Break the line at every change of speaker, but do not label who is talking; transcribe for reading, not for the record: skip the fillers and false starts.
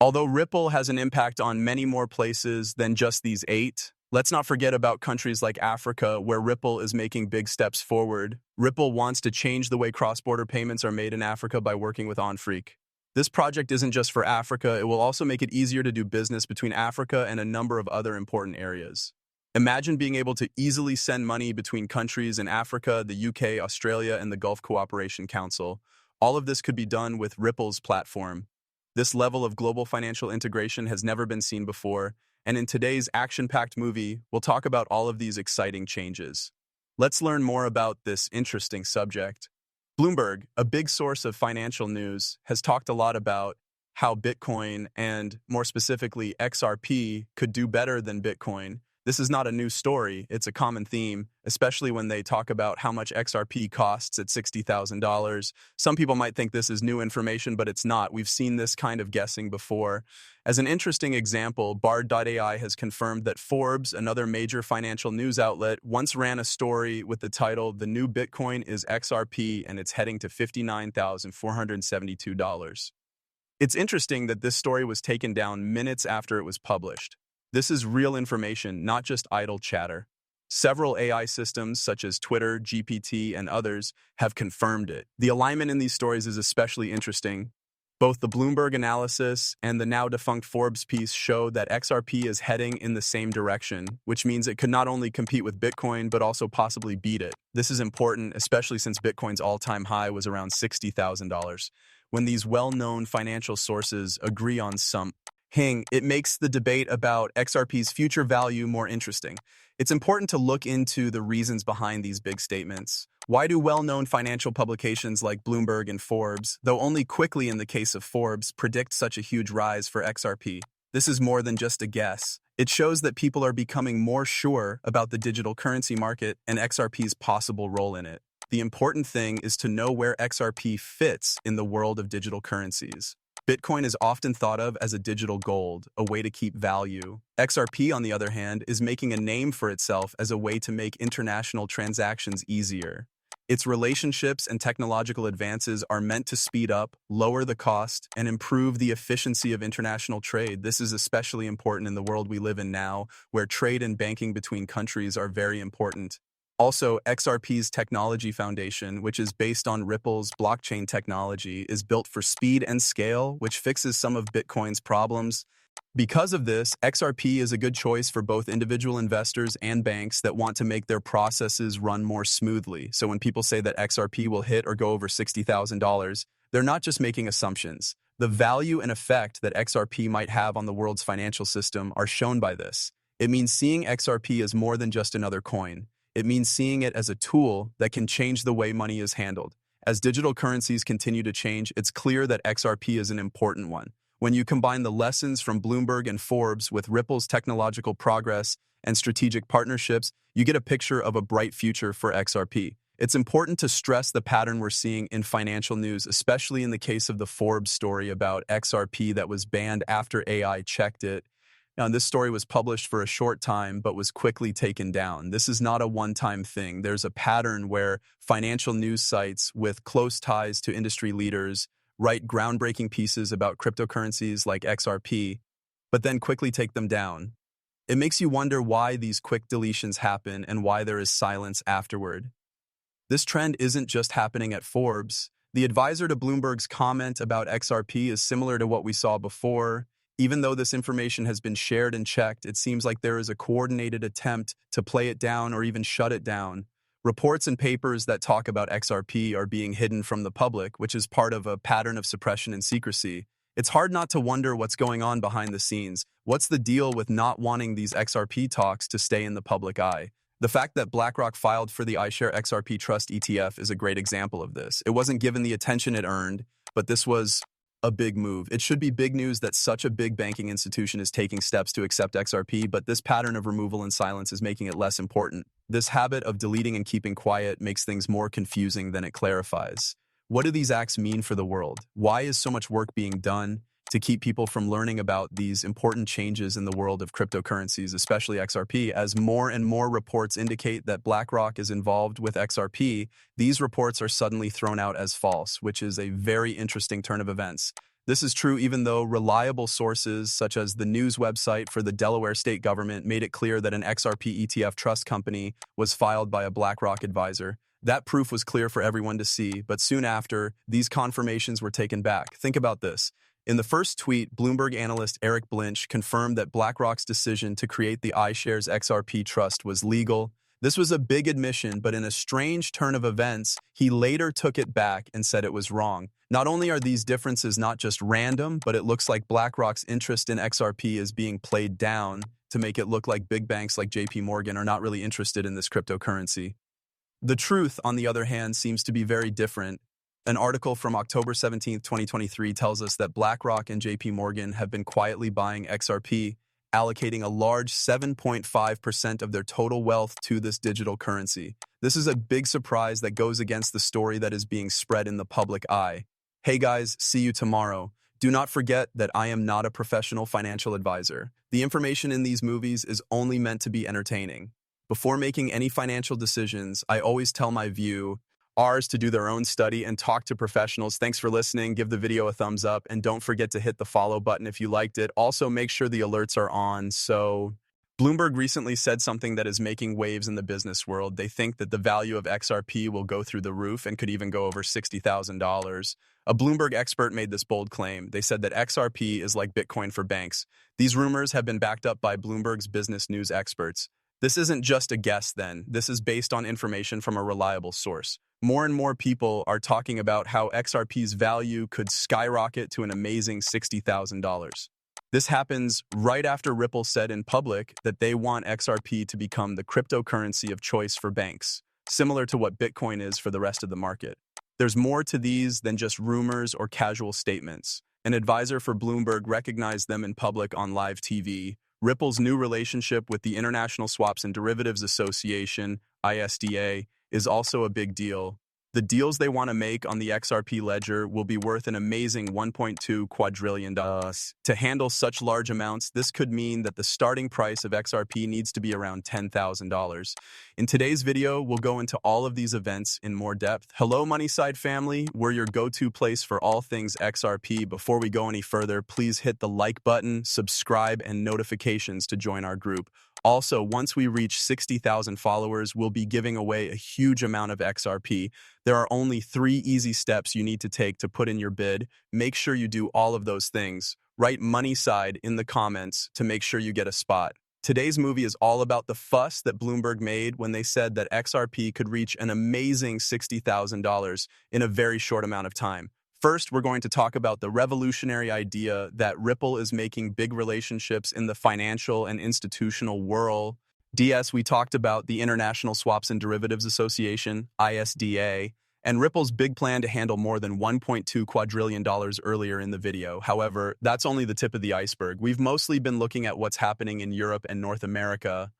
Although Ripple has an impact on many more places than just these 8, let's not forget about countries like Africa, where Ripple is making big steps forward. Ripple wants to change the way cross-border payments are made in Africa by working with OnFreak. This project isn't just for Africa, it will also make it easier to do business between Africa and a number of other important areas. Imagine being able to easily send money between countries in Africa, the UK, Australia, and the Gulf Cooperation Council. All of this could be done with Ripple's platform. This level of global financial integration has never been seen before, and in today's action-packed movie, we'll talk about all of these exciting changes. Let's learn more about this interesting subject. Bloomberg, a big source of financial news, has talked a lot about how Bitcoin, and more specifically XRP, could do better than Bitcoin. This is not a new story, it's a common theme, especially when they talk about how much XRP costs at $60,000. Some people might think this is new information, but it's not. We've seen this kind of guessing before. As an interesting example, Bard.ai has confirmed that Forbes, another major financial news outlet, once ran a story with the title, "The New Bitcoin is XRP and it's heading to $59,472. It's interesting that this story was taken down minutes after it was published. This is real information, not just idle chatter. Several AI systems, such as Twitter, GPT, and others, have confirmed it. The alignment in these stories is especially interesting. Both the Bloomberg analysis and the now-defunct Forbes piece show that XRP is heading in the same direction, which means it could not only compete with Bitcoin, but also possibly beat it. This is important, especially since Bitcoin's all-time high was around $60,000. When these well-known financial sources agree on something, it makes the debate about XRP's future value more interesting. It's important to look into the reasons behind these big statements. Why do well-known financial publications like Bloomberg and Forbes, though only quickly in the case of Forbes, predict such a huge rise for XRP? This is more than just a guess. It shows that people are becoming more sure about the digital currency market and XRP's possible role in it. The important thing is to know where XRP fits in the world of digital currencies. Bitcoin is often thought of as a digital gold, a way to keep value. XRP, on the other hand, is making a name for itself as a way to make international transactions easier. Its relationships and technological advances are meant to speed up, lower the cost, and improve the efficiency of international trade. This is especially important in the world we live in now, where trade and banking between countries are very important. Also, XRP's technology foundation, which is based on Ripple's blockchain technology, is built for speed and scale, which fixes some of Bitcoin's problems. Because of this, XRP is a good choice for both individual investors and banks that want to make their processes run more smoothly. So when people say that XRP will hit or go over $60,000, they're not just making assumptions. The value and effect that XRP might have on the world's financial system are shown by this. It means seeing XRP as more than just another coin. It means seeing it as a tool that can change the way money is handled. As digital currencies continue to change, it's clear that XRP is an important one. When you combine the lessons from Bloomberg and Forbes with Ripple's technological progress and strategic partnerships, you get a picture of a bright future for XRP. It's important to stress the pattern we're seeing in financial news, especially in the case of the Forbes story about XRP that was banned after AI checked it. Now, this story was published for a short time, but was quickly taken down. This is not a one-time thing. There's a pattern where financial news sites with close ties to industry leaders write groundbreaking pieces about cryptocurrencies like XRP, but then quickly take them down. It makes you wonder why these quick deletions happen and why there is silence afterward. This trend isn't just happening at Forbes. The advisor to Bloomberg's comment about XRP is similar to what we saw before. Even though this information has been shared and checked, it seems like there is a coordinated attempt to play it down or even shut it down. Reports and papers that talk about XRP are being hidden from the public, which is part of a pattern of suppression and secrecy. It's hard not to wonder what's going on behind the scenes. What's the deal with not wanting these XRP talks to stay in the public eye? The fact that BlackRock filed for the iShare XRP Trust ETF is a great example of this. It wasn't given the attention it earned, but this was a big move. It should be big news that such a big banking institution is taking steps to accept XRP, but this pattern of removal and silence is making it less important. This habit of deleting and keeping quiet makes things more confusing than it clarifies. What do these acts mean for the world? Why is so much work being done to keep people from learning about these important changes in the world of cryptocurrencies, especially XRP? As more and more reports indicate that BlackRock is involved with XRP, these reports are suddenly thrown out as false, which is a very interesting turn of events. This is true even though reliable sources, such as the news website for the Delaware state government, made it clear that an XRP ETF trust company was filed by a BlackRock advisor. That proof was clear for everyone to see, but soon after, these confirmations were taken back. Think about this. In the first tweet, Bloomberg analyst Eric Blinch confirmed that BlackRock's decision to create the iShares XRP trust was legal. This was a big admission, but in a strange turn of events, he later took it back and said it was wrong. Not only are these differences not just random, but it looks like BlackRock's interest in XRP is being played down to make it look like big banks like JP Morgan are not really interested in this cryptocurrency. The truth, on the other hand, seems to be very different. An article from October 17, 2023 tells us that BlackRock and JP Morgan have been quietly buying XRP, allocating a large 7.5% of their total wealth to this digital currency. This is a big surprise that goes against the story that is being spread in the public eye. Hey guys, see you tomorrow. Do not forget that I am not a professional financial advisor. The information in these movies is only meant to be entertaining. Before making any financial decisions, I always tell my viewers to do their own study and talk to professionals. Thanks for listening. Give the video a thumbs up and don't forget to hit the follow button if you liked it. Also, make sure the alerts are on. Bloomberg recently said something that is making waves in the business world. They think that the value of XRP will go through the roof and could even go over $60,000. A Bloomberg expert made this bold claim. They said that XRP is like Bitcoin for banks. These rumors have been backed up by Bloomberg's business news experts. This isn't just a guess then. This is based on information from a reliable source. More and more people are talking about how XRP's value could skyrocket to an amazing $60,000. This happens right after Ripple said in public that they want XRP to become the cryptocurrency of choice for banks, similar to what Bitcoin is for the rest of the market. There's more to these than just rumors or casual statements. An advisor for Bloomberg recognized them in public on live TV. Ripple's new relationship with the International Swaps and Derivatives Association, ISDA, is also a big deal. The deals they want to make on the XRP ledger will be worth an amazing $1.2 quadrillion. To handle such large amounts, this could mean that the starting price of XRP needs to be around $10,000. In today's video, we'll go into all of these events in more depth. Hello, Moneyside family. We're your go-to place for all things XRP. Before we go any further, please hit the like button, subscribe, and notifications to join our group. Also, once we reach 60,000 followers, we'll be giving away a huge amount of XRP. There are only 3 easy steps you need to take to put in your bid. Make sure you do all of those things. Write Moneyside in the comments to make sure you get a spot. Today's movie is all about the fuss that Bloomberg made when they said that XRP could reach an amazing $60,000 in a very short amount of time. First, we're going to talk about the revolutionary idea that Ripple is making big relationships in the financial and institutional world. We talked about the International Swaps and Derivatives Association, ISDA, and Ripple's big plan to handle more than $1.2 quadrillion earlier in the video. However, that's only the tip of the iceberg. We've mostly been looking at what's happening in Europe and North America.